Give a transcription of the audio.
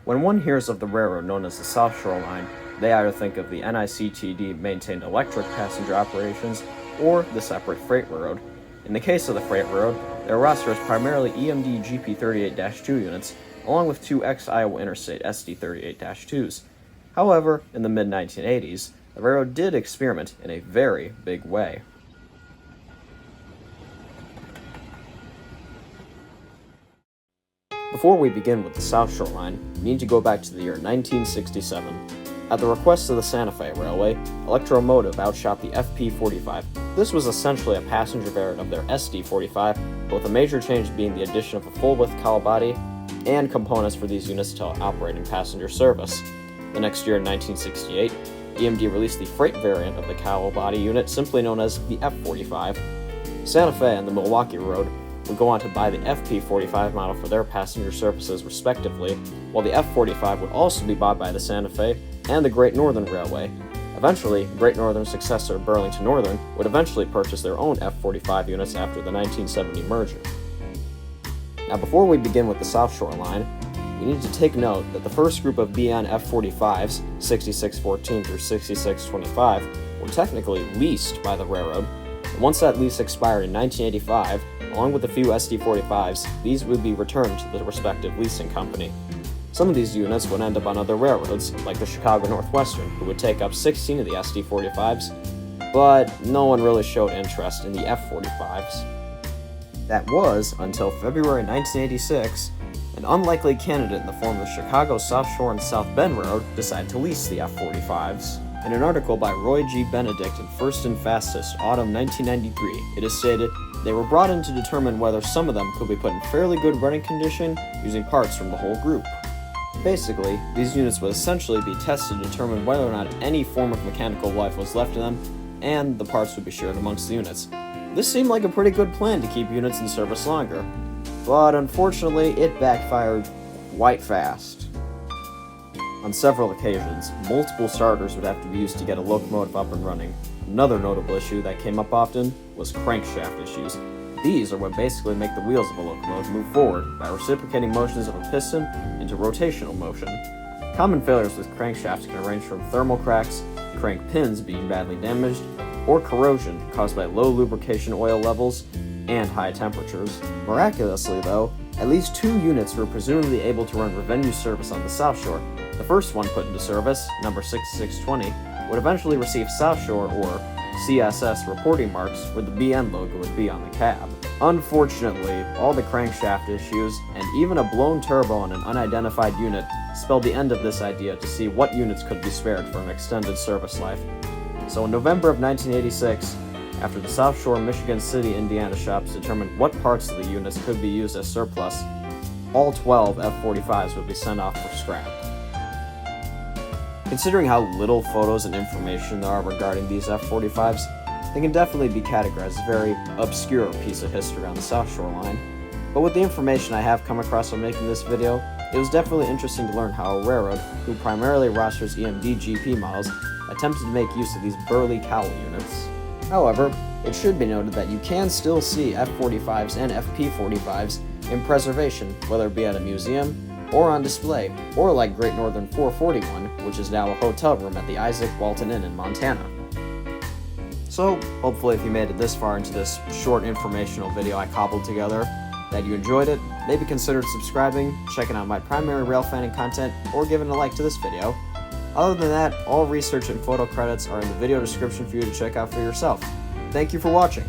When one hears of the railroad known as the South Shore Line, they either think of the NICTD-maintained electric passenger operations or the separate freight railroad. In the case of the freight railroad, their roster is primarily EMD GP38-2 units, along with two ex-Iowa Interstate SD38-2s. However, in the mid-1980s, the railroad did experiment in a very big way. Before we begin with the South Shore Line, we need to go back to the year 1967. At the request of the Santa Fe Railway, Electromotive outshot the FP45. This was essentially a passenger variant of their SD45, with a major change being the addition of a full-width cowl body and components for these units to operate in passenger service. The next year in 1968, EMD released the freight variant of the cowl body unit, simply known as the F45. Santa Fe and the Milwaukee Road would go on to buy the FP45 model for their passenger services respectively, while the F45 would also be bought by the Santa Fe and the Great Northern Railway. Eventually, Great Northern's successor, Burlington Northern, would eventually purchase their own F45 units after the 1970 merger. Now, before we begin with the South Shore Line, we need to take note that the first group of BN F45s, 6614 through 6625, were technically leased by the railroad, and once that lease expired in 1985, along with a few SD45s, these would be returned to the respective leasing company. Some of these units would end up on other railroads, like the Chicago Northwestern, who would take up 16 of the SD45s, but no one really showed interest in the F45s. That was until February 1986, an unlikely candidate in the form of the Chicago South Shore and South Bend Railroad decided to lease the F45s. In an article by Roy G. Benedict in First and Fastest, autumn 1993, it is stated, they were brought in to determine whether some of them could be put in fairly good running condition using parts from the whole group. Basically, these units would essentially be tested to determine whether or not any form of mechanical life was left in them, and the parts would be shared amongst the units. This seemed like a pretty good plan to keep units in service longer, but unfortunately it backfired quite fast. On several occasions, multiple starters would have to be used to get a locomotive up and running. Another notable issue that came up often was crankshaft issues. These are what basically make the wheels of a locomotive move forward by reciprocating motions of a piston into rotational motion. Common failures with crankshafts can range from thermal cracks, crank pins being badly damaged, or corrosion caused by low lubrication oil levels and high temperatures. Miraculously though, at least 2 units were presumably able to run revenue service on the South Shore. The first one put into service, number 6620, would eventually receive South Shore or CSS reporting marks where the BN logo would be on the cab. Unfortunately, all the crankshaft issues and even a blown turbo on an unidentified unit spelled the end of this idea to see what units could be spared for an extended service life. So in November of 1986, after the South Shore Michigan City, Indiana shops determined what parts of the units could be used as surplus, all 12 F45s would be sent off for scrap. Considering how little photos and information there are regarding these F45s, they can definitely be categorized as a very obscure piece of history on the South Shore Line. But with the information I have come across while making this video, it was definitely interesting to learn how a railroad, who primarily rosters EMD GP models, attempted to make use of these burly cowl units. However, it should be noted that you can still see F45s and FP45s in preservation, whether it be at a museum, or on display, or like Great Northern 441, which is now a hotel room at the Isaac Walton Inn in Montana. So, hopefully if you made it this far into this short informational video I cobbled together, that you enjoyed it, maybe consider subscribing, checking out my primary rail fanning content, or giving a like to this video. Other than that, all research and photo credits are in the video description for you to check out for yourself. Thank you for watching.